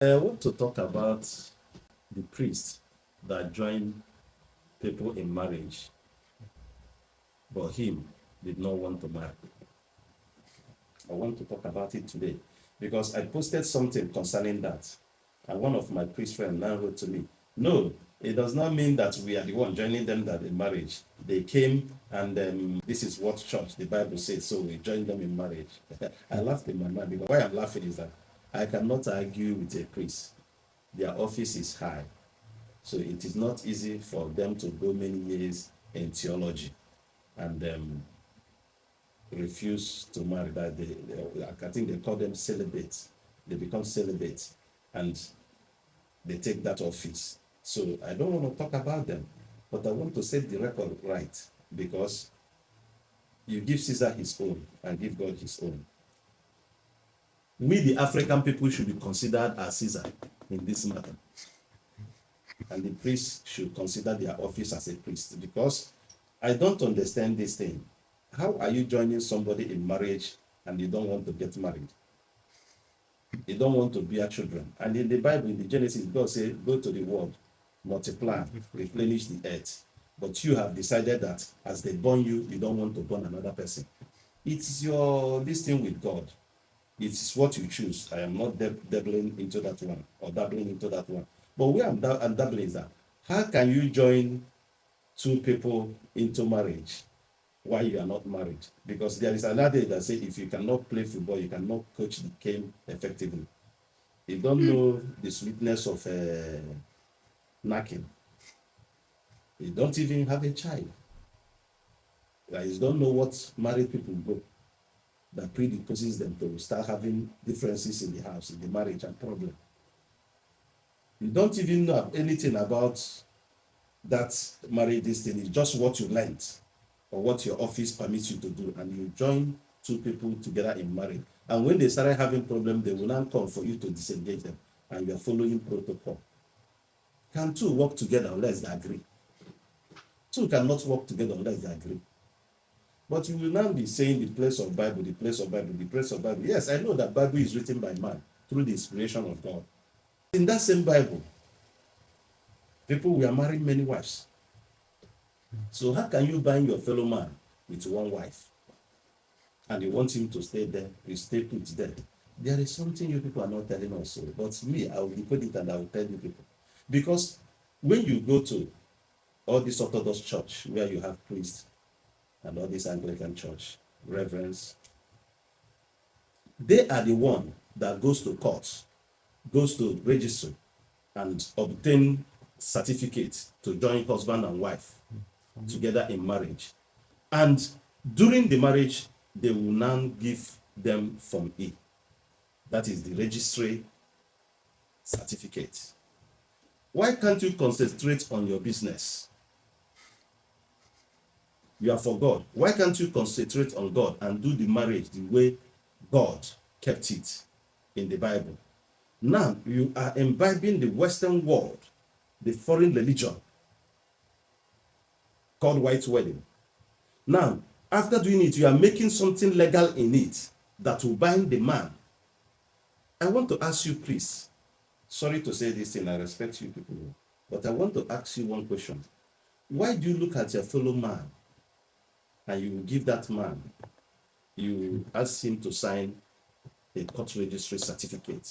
I want to talk about the priest that joined people in marriage, but him did not want to marry. I want to talk about it today because I posted something concerning that. And one of my priest friends now wrote to me, no, it does not mean that we are the one joining them that in marriage. They came and this is what church, the Bible says, so we joined them in marriage. I laughed in my mind because why I'm laughing is that I cannot argue with a priest. Their office is high. So it is not easy for them to go many years in theology and refuse to marry. That I think they call them celibate. They become celibate and they take that office. So I don't want to talk about them, but I want to set the record right because you give Caesar his own and give God his own. We, the African people, should be considered as Caesar in this matter. And the priest should consider their office as a priest because I don't understand this thing. How are you joining somebody in marriage and you don't want to get married? You don't want to bear children. And in the Bible, in the Genesis, God says, go to the world, multiply, replenish the earth. But you have decided that as they born you, you don't want to born another person. It's your this thing with God. It's what you choose. I am not dabbling into that one or dabbling into that one. But where I'm dabbling is that how can you join two people into marriage while you are not married? Because there is another that says if you cannot play football, you cannot coach the game effectively. You don't know the sweetness of knacking. You don't even have a child. You don't know what married people go that predisposes them to start having differences in the house, in the marriage and problem. You don't even know anything about that marriage this thing. It's just what you learned or what your office permits you to do, and you join two people together in marriage. And when they started having problems, they will now come for you to disengage them, and you are following protocol. Can two work together unless they agree? Two cannot work together unless they agree. But you will now be saying the place of Bible, the place of Bible, the place of Bible. Yes, I know that Bible is written by man through the inspiration of God. In that same Bible, people were marrying many wives. So how can you bind your fellow man with one wife and you want him to stay there, you stay put there? There is something you people are not telling us. But me, I will decode it and I will tell you people. Because when you go to all this Orthodox church where you have priests and all this Anglican church, reverends, they are the one that goes to court, goes to registry and obtain certificates to join husband and wife together in marriage. And during the marriage, they will now give them Form E. That is the registry certificate. Why can't you concentrate on your business? You are for God. Why can't you concentrate on God and do the marriage the way God kept it in the Bible? Now you are imbibing the Western world, the foreign religion called white wedding. Now, after doing it, you are making something legal in it that will bind the man. I want to ask you, please. Sorry to say this thing, I respect you people, but I want to ask you one question. Why do you look at your fellow man and you give that man, you ask him to sign a court registry certificate?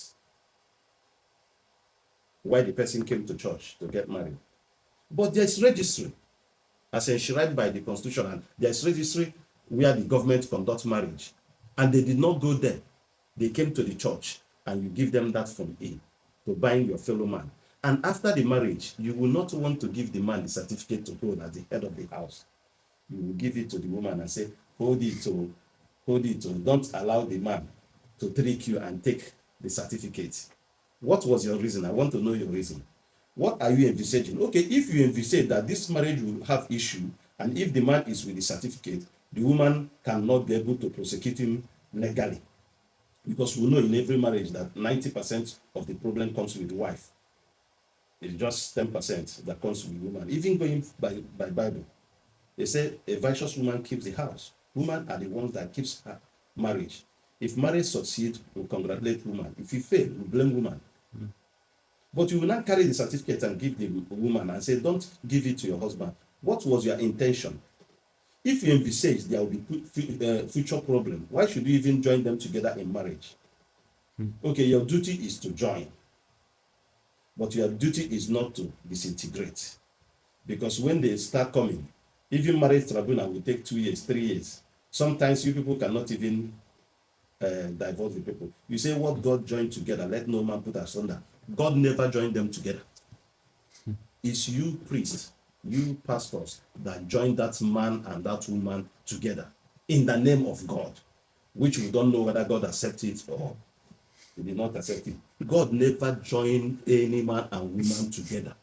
Why the person came to church to get married? But there's registry as enshrined by the constitution, and there's registry where the government conducts marriage, and they did not go there. They came to the church and you give them that Form A to bind your fellow man. And after the marriage, you will not want to give the man the certificate to hold as the head of the house. You will give it to the woman and say, hold it to, don't allow the man to trick you and take the certificate. What was your reason? I want to know your reason. What are you envisaging? Okay, if you envisage that this marriage will have issue, and if the man is with the certificate, the woman cannot be able to prosecute him legally. Because we know in every marriage that 90% of the problem comes with the wife. It's just 10% that comes with the woman. Even going by Bible, they say a virtuous woman keeps the house. Women are the ones that keeps her marriage. If marriage succeeds, we congratulate woman. If you fail, we blame woman. But you will not carry the certificate and give the woman and say, don't give it to your husband. What was your intention? If you envisage there will be future problem, why should you even join them together in marriage? Okay, your duty is to join, but your duty is not to disintegrate. Because when they start coming, even marriage tribunal will take 2 years, 3 years. Sometimes you people cannot even divorce the people. You say what God joined together, let no man put asunder. God never joined them together. It's you priests, you pastors that joined that man and that woman together in the name of God, which we don't know whether God accepted it or he did not accept it. God never joined any man and woman together.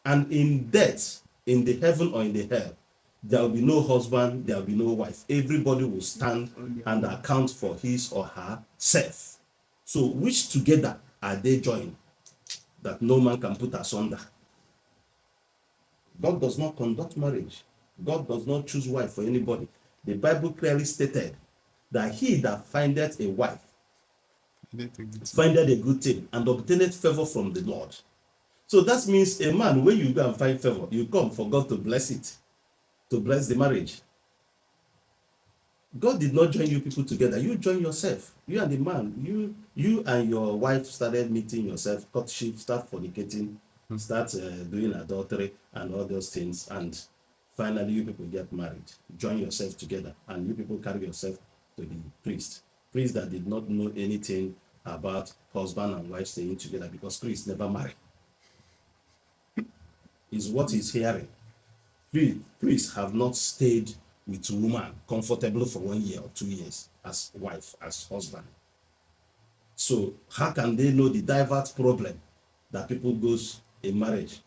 And in death, in the heaven or in the hell, there will be no husband, there will be no wife. Everybody will stand and account for his or her self. So which together are they joined that no man can put asunder? God does not conduct marriage. God does not choose wife for anybody. The Bible clearly stated that he that findeth a wife findeth a good thing and obtaineth favor from the Lord. So that means a man, when you go and find favor, you come for God to bless it, to bless the marriage. God did not join you people together. You join yourself. You and the man, you and your wife started meeting yourself, courtship, start fornicating, start doing adultery and all those things, and finally you people get married. Join yourself together, and you people carry yourself to the priest. Priest that did not know anything about husband and wife staying together, because priests never marry. Is what he's hearing. Priests have not stayed with woman comfortably for 1 year or 2 years as wife, as husband. So how can they know the diverse problem that people goes in marriage?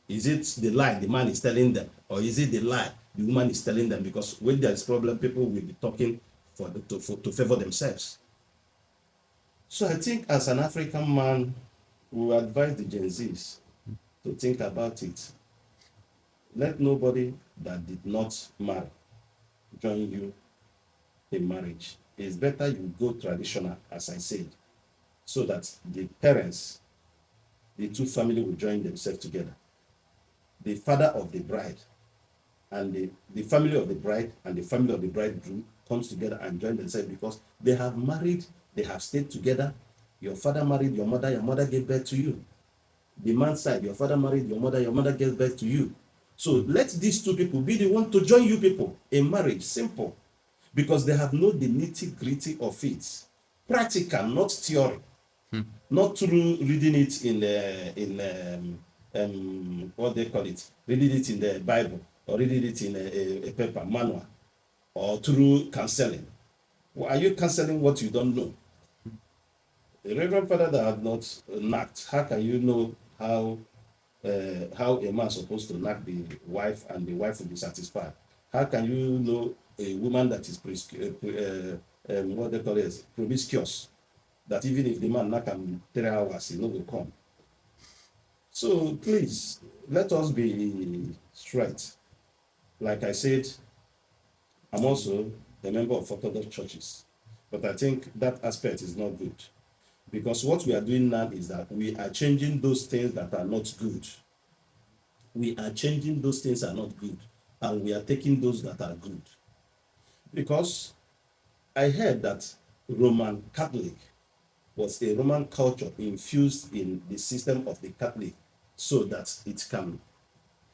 Is it the lie the man is telling them, or is it the lie the woman is telling them? Because when there is problem, people will be talking to favor themselves. So I think as an African man, we will advise the Gen Zs to think about it. Let nobody that did not marry join you in marriage. It's better you go traditional, as I said, so that the parents, the two families will join themselves together. The father of the bride and the family of the bride and the family of the bridegroom comes together and join themselves, because they have married, they have stayed together. Your father married your mother gave birth to you. The man's side, your father married your mother gave birth to you. So let these two people be the one to join you people in marriage. Simple. Because they have known the nitty-gritty of it. Practical, not theory. Not through reading it in what they call it, reading it in the Bible, or reading it in a paper, manual, or through counseling. Are you counseling what you don't know? A reverend father that have not knocked, how can you know how a man is supposed to knock the wife and the wife will be satisfied? How can you know a woman that is what they call it, promiscuous, that even if the man knock am 3 hours, he no will come? So please, let us be straight. Like I said, I'm also a member of Orthodox churches, but I think that aspect is not good. Because what we are doing now is that we are changing those things that are not good. We are changing those things that are not good, and we are taking those that are good. Because I heard that Roman Catholic was a Roman culture infused in the system of the Catholic, so that it can,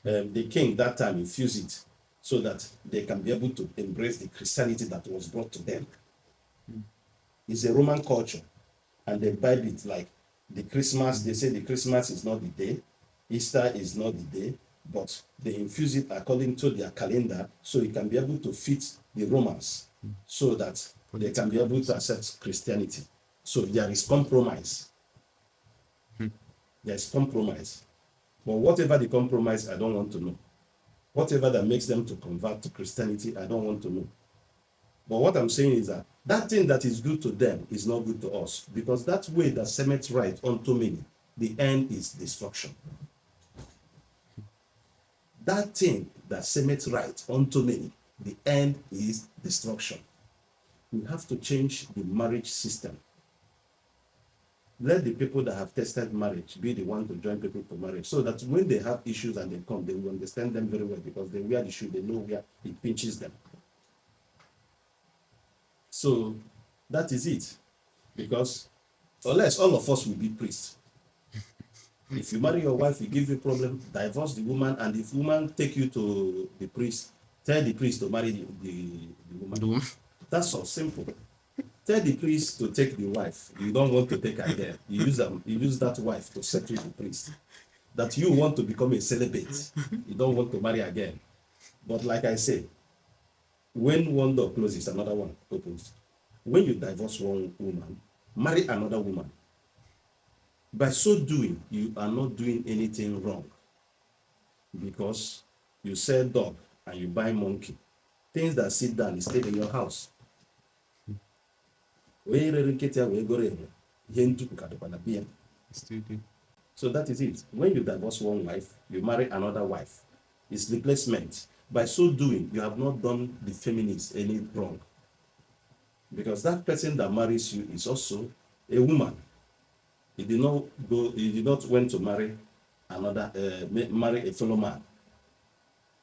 the king that time infused it so that they can be able to embrace the Christianity that was brought to them. It's a Roman culture. And they bind it like the Christmas. They say the Christmas is not the day, Easter is not the day, but they infuse it according to their calendar, so it can be able to fit the Romans, so that they can be able to accept Christianity. So there is compromise. There is compromise. But whatever the compromise, I don't want to know. Whatever that makes them to convert to Christianity, I don't want to know. But what I'm saying is that that thing that is good to them is not good to us, because that way that seemeth right unto many, the end is destruction. That thing that seemeth right unto many, the end is destruction. We have to change the marriage system. Let the people that have tested marriage be the one to join people to marriage, so that when they have issues and they come, they will understand them very well, because they wear the shoe, they know where it pinches them. So that is it. Because unless all of us will be priests. If you marry your wife, you give you problem, divorce the woman, and if woman take you to the priest, tell the priest to marry the woman. That's all, simple. Tell the priest to take the wife. You don't want to take her there. You use that wife to settle the priest. That you want to become a celibate. You don't want to marry again. But like I say, when one door closes, another one opens. When you divorce one woman, marry another woman. By so doing, you are not doing anything wrong, because you sell dog and you buy monkey. Things that sit down and stay in your house. So that is it. When you divorce one wife, you marry another wife. It's replacement. By so doing, you have not done the feminists any wrong. Because that person that marries you is also a woman. He did not went to marry a fellow man.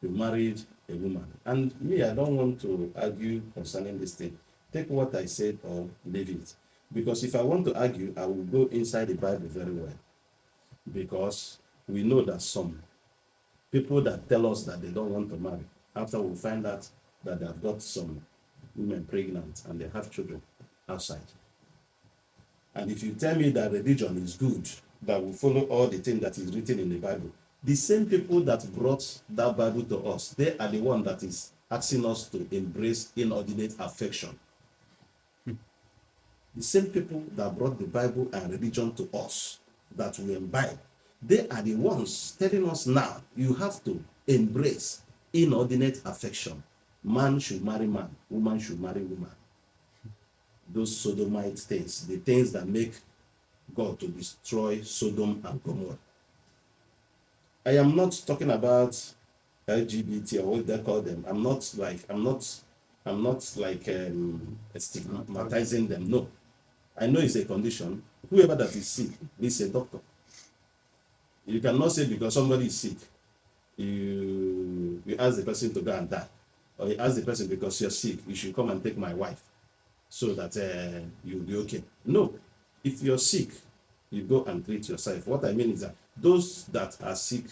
You married a woman. And me, I don't want to argue concerning this thing. Take what I said or leave it. Because if I want to argue, I will go inside the Bible very well. Because we know that some people that tell us that they don't want to marry, after we find out that they have got some women pregnant and they have children outside. And if you tell me that religion is good, that will follow all the things that is written in the Bible, the same people that brought that Bible to us, they are the one that is asking us to embrace inordinate affection. The same people that brought the Bible and religion to us, that we imbibe, they are the ones telling us now, you have to embrace inordinate affection. Man should marry man, woman should marry woman. Those sodomite things, the things that make God to destroy Sodom and Gomorrah. I am not talking about LGBT or what they call them. I'm not stigmatizing them. No, I know it's a condition. Whoever that is sick needs a doctor. You cannot say because somebody is sick, you ask the person to go and die, or you ask the person because you're sick, you should come and take my wife, so that you'll be okay. No, if you're sick, you go and treat yourself. What I mean is that those that are sick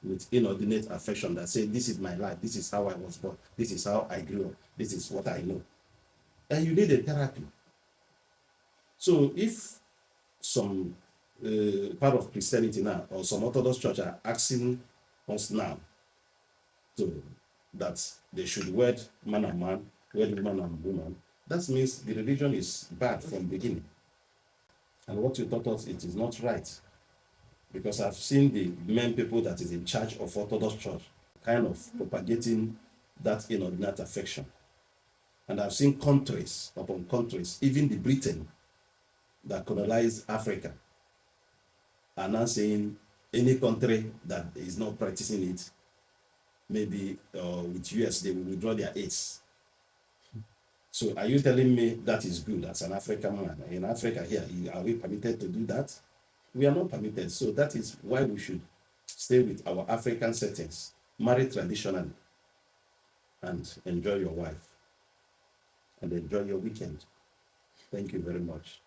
with inordinate affection, that say, this is my life, this is how I was born, this is how I grew up, this is what I know, and you need a therapy. So if some part of Christianity now, or some Orthodox church are asking us now that they should wed man and man, wed woman and woman, that means the religion is bad from the beginning. And what you taught us, it is not right. Because I've seen the main people that is in charge of Orthodox church kind of propagating that inordinate affection. And I've seen countries upon countries, even the Britain that colonized Africa, are now saying any country that is not practicing it, maybe with US, they will withdraw their aids. So are you telling me that is good as an African man? In Africa here, are we permitted to do that? We are not permitted. So that is why we should stay with our African settings, marry traditionally, and enjoy your wife, and enjoy your weekend. Thank you very much.